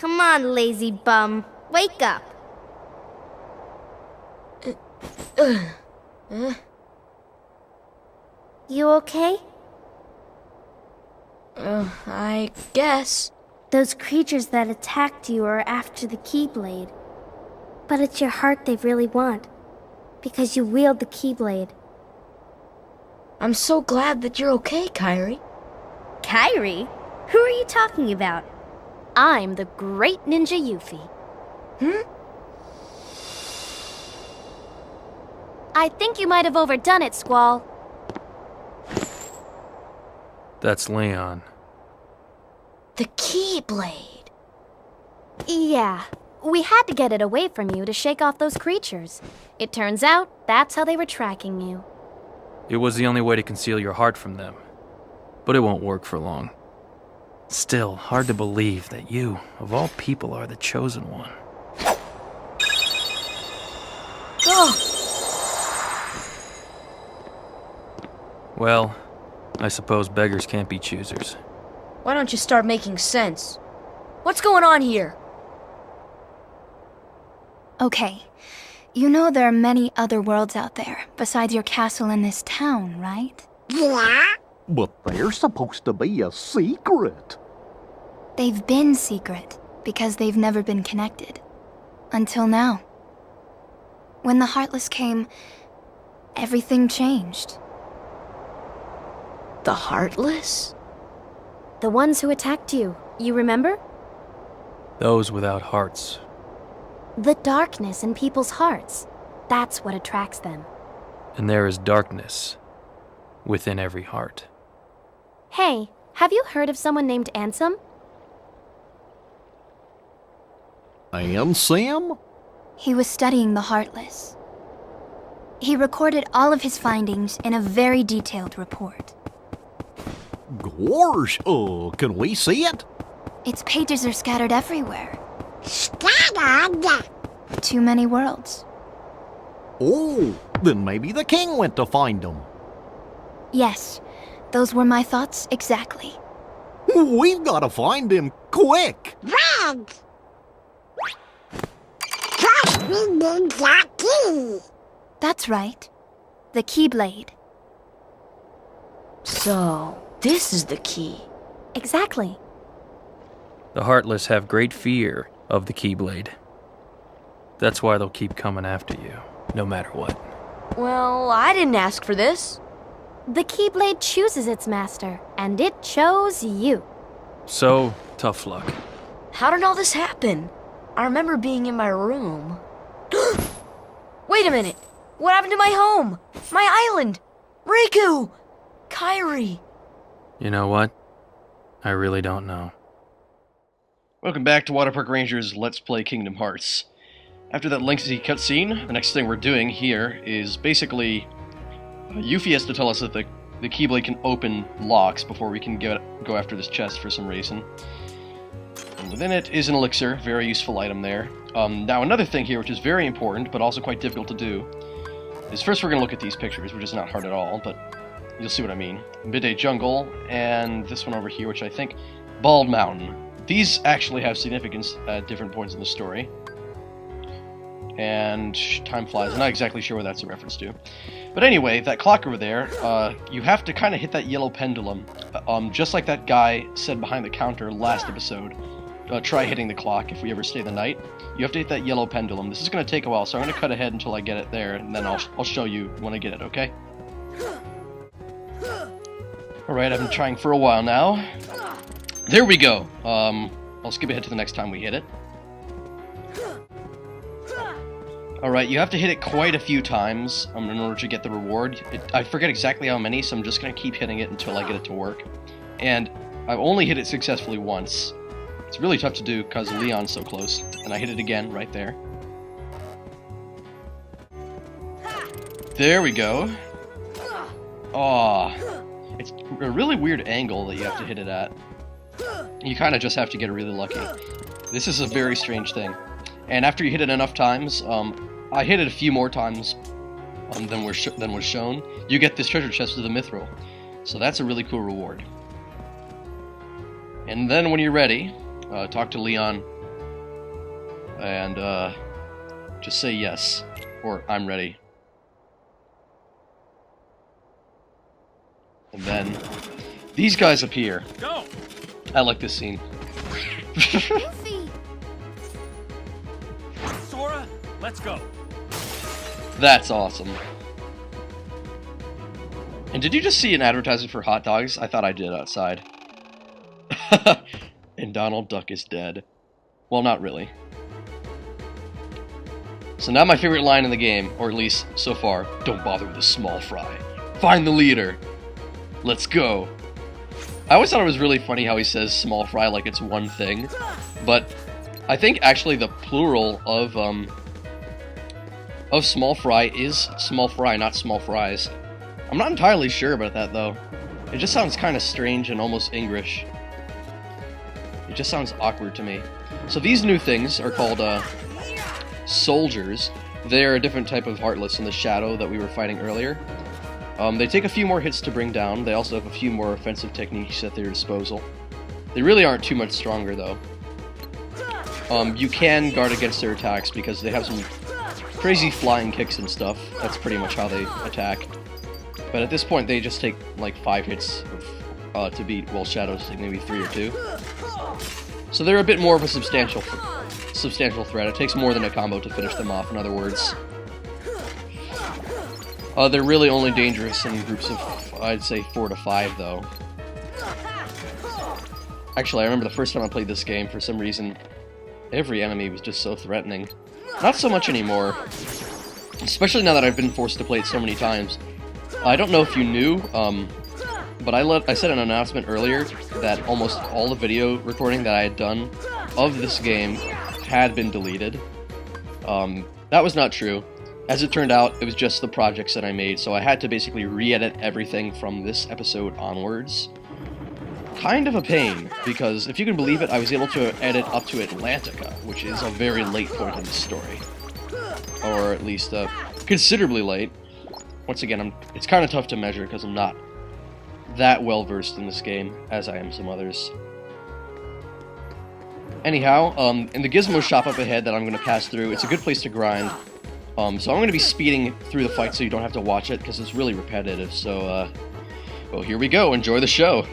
Come on, lazy bum. Wake up. You okay? I guess. Those creatures that attacked you are after the Keyblade. But it's your heart they really want. Because you wield the Keyblade. I'm so glad that you're okay, Kairi. Kairi? Who are you talking about? I'm the great ninja Yuffie. I think you might have overdone it, Squall. That's Leon. The Keyblade. Yeah, we had to get it away from you to shake off those creatures. It turns out that's how they were tracking you. It was the only way to conceal your heart from them. But it won't work for long. Still, hard to believe that you, of all people, are the chosen one. Oh! Well, I suppose beggars can't be choosers. Why don't you start making sense? What's going on here? Okay, you know there are many other worlds out there, besides your castle and this town, right? Yeah? But they're supposed to be a secret. They've been secret, because they've never been connected. Until now. When the Heartless came, everything changed. The Heartless? The ones who attacked you, you remember? Those without hearts. The darkness in people's hearts. That's what attracts them. And there is darkness within every heart. Hey, have you heard of someone named Ansem? Ansem? He was studying the Heartless. He recorded all of his findings in a very detailed report. Gosh, can we see it? Its pages are scattered everywhere. Scattered? Too many worlds. Oh, then maybe the king went to find them. Yes, those were my thoughts exactly. We've got to find him quick. Red! First we need the key. That's right. The Keyblade. So, this is the key. Exactly. The Heartless have great fear of the Keyblade. That's why they'll keep coming after you, no matter what. Well, I didn't ask for this. The Keyblade chooses its master, and it chose you. So, tough luck. How did all this happen? I remember being in my room. Wait a minute! What happened to my home? My island? Riku! Kairi! You know what? I really don't know. Welcome back to WaterparkRanger's Let's Play Kingdom Hearts. After that lengthy cutscene, the next thing we're doing here is basically... Yuffie has to tell us that the Keyblade can open locks before we can go after this chest for some reason. And within it is an elixir, very useful item there. Now another thing here which is very important, but also quite difficult to do, is first we're going to look at these pictures, which is not hard at all, but you'll see what I mean. Midday Jungle, and this one over here, which I think... Bald Mountain. These actually have significance at different points in the story. And time flies. I'm not exactly sure what that's a reference to. But anyway, that clock over there, you have to kind of hit that yellow pendulum. Just like that guy said behind the counter last episode. Try hitting the clock if we ever stay the night. You have to hit that yellow pendulum. This is going to take a while, so I'm going to cut ahead until I get it there, and then I'll show you when I get it, okay? Alright, I've been trying for a while now. There we go! I'll skip ahead to the next time we hit it. Alright, you have to hit it quite a few times in order to get the reward. I forget exactly how many, so I'm just going to keep hitting it until I get it to work. And I've only hit it successfully once. It's really tough to do because Leon's so close. And I hit it again right there. There we go. Aw. It's a really weird angle that you have to hit it at. You kind of just have to get really lucky. This is a very strange thing. And after you hit it enough times, I hit it a few more times than was shown, you get this treasure chest with the mithril. So that's a really cool reward. And then when you're ready, talk to Leon and just say yes, or I'm ready. And then these guys appear. Go! I like this scene. Sora, let's go. That's awesome. And did you just see an advertisement for hot dogs? I thought I did outside. And Donald Duck is dead. Well, not really. So now my favorite line in the game, or at least so far, don't bother with the small fry. Find the leader. Let's go. I always thought it was really funny how he says small fry like it's one thing, but I think actually the plural of small fry is small fry, not small fries. I'm not entirely sure about that though. It just sounds kind of strange and almost English. It just sounds awkward to me. So these new things are called soldiers. They're a different type of Heartless in the shadow that we were fighting earlier. They take a few more hits to bring down. They also have a few more offensive techniques at their disposal. They really aren't too much stronger though. You can guard against their attacks because they have some crazy flying kicks and stuff. That's pretty much how they attack. But at this point they just take like 5 hits to beat, while Shadows take maybe 3 or 2. So they're a bit more of a substantial threat. It takes more than a combo to finish them off, in other words. They're really only dangerous in groups of, I'd say, 4 to 5, though. Actually, I remember the first time I played this game, for some reason, every enemy was just so threatening. Not so much anymore, especially now that I've been forced to play it so many times. I don't know if you knew, but I said an announcement earlier that almost all the video recording that I had done of this game had been deleted. That was not true. As it turned out, it was just the projects that I made, so I had to basically re-edit everything from this episode onwards. Kind of a pain, because if you can believe it, I was able to edit up to Atlantica, which is a very late point in the story. Or at least, considerably late. Once again, it's kind of tough to measure because I'm not that well versed in this game, as I am some others. Anyhow, in the Gizmo shop up ahead that I'm going to pass through, it's a good place to grind. So I'm going to be speeding through the fight so you don't have to watch it, because it's really repetitive, so, well, here we go, enjoy the show!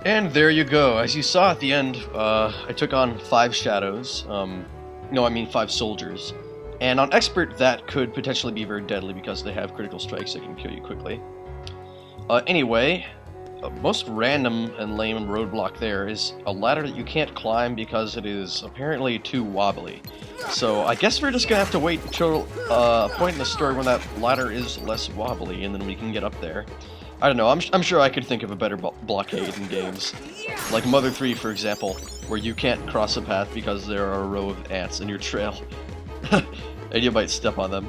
And there you go. As you saw at the end, I took on 5 shadows. No, I mean 5 soldiers. And on Expert, that could potentially be very deadly because they have critical strikes that can kill you quickly. Anyway, most random and lame roadblock there is a ladder that you can't climb because it is apparently too wobbly. So I guess we're just gonna have to wait until a point in the story when that ladder is less wobbly, and then we can get up there. I don't know, I'm sure I could think of a better blockade in games. Like Mother 3, for example, where you can't cross a path because there are a row of ants in your trail. And you might step on them.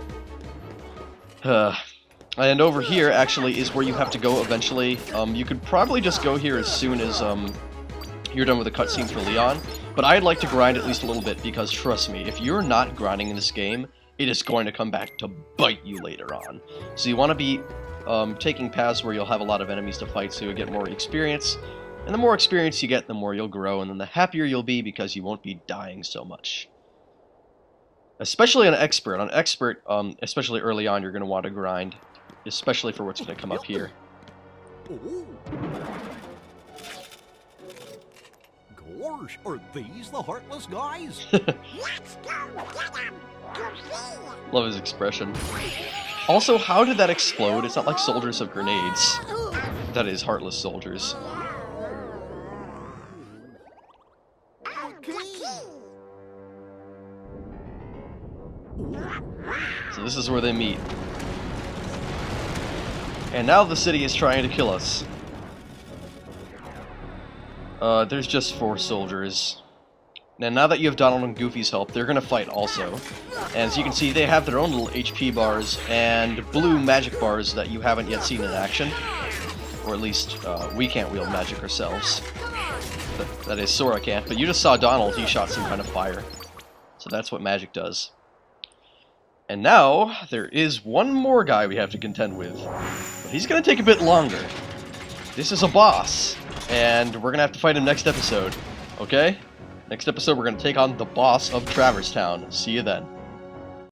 And over here, actually, is where you have to go eventually. You could probably just go here as soon as you're done with the cutscene for Leon. But I'd like to grind at least a little bit, because trust me, if you're not grinding in this game, it is going to come back to bite you later on. So you want to be taking paths where you'll have a lot of enemies to fight so you'll get more experience. And the more experience you get, the more you'll grow, and then the happier you'll be because you won't be dying so much. Especially on Expert. On Expert, especially early on, you're going to want to grind. Especially for what's going to come up here. Gosh, are these the Heartless guys? Let's go get them. Love his expression. Also, how did that explode? It's not like soldiers have grenades. That is Heartless soldiers. So this is where they meet. And now the city is trying to kill us. There's just 4 soldiers. Now that you have Donald and Goofy's help, they're gonna fight also. And as you can see, they have their own little HP bars and blue magic bars that you haven't yet seen in action. Or at least, we can't wield magic ourselves. That is, Sora can't. But you just saw Donald, he shot some kind of fire. So that's what magic does. And now, there is one more guy we have to contend with. But he's gonna take a bit longer. This is a boss. And we're gonna have to fight him next episode. Okay? Next episode, we're going to take on the boss of Traverse Town. See you then.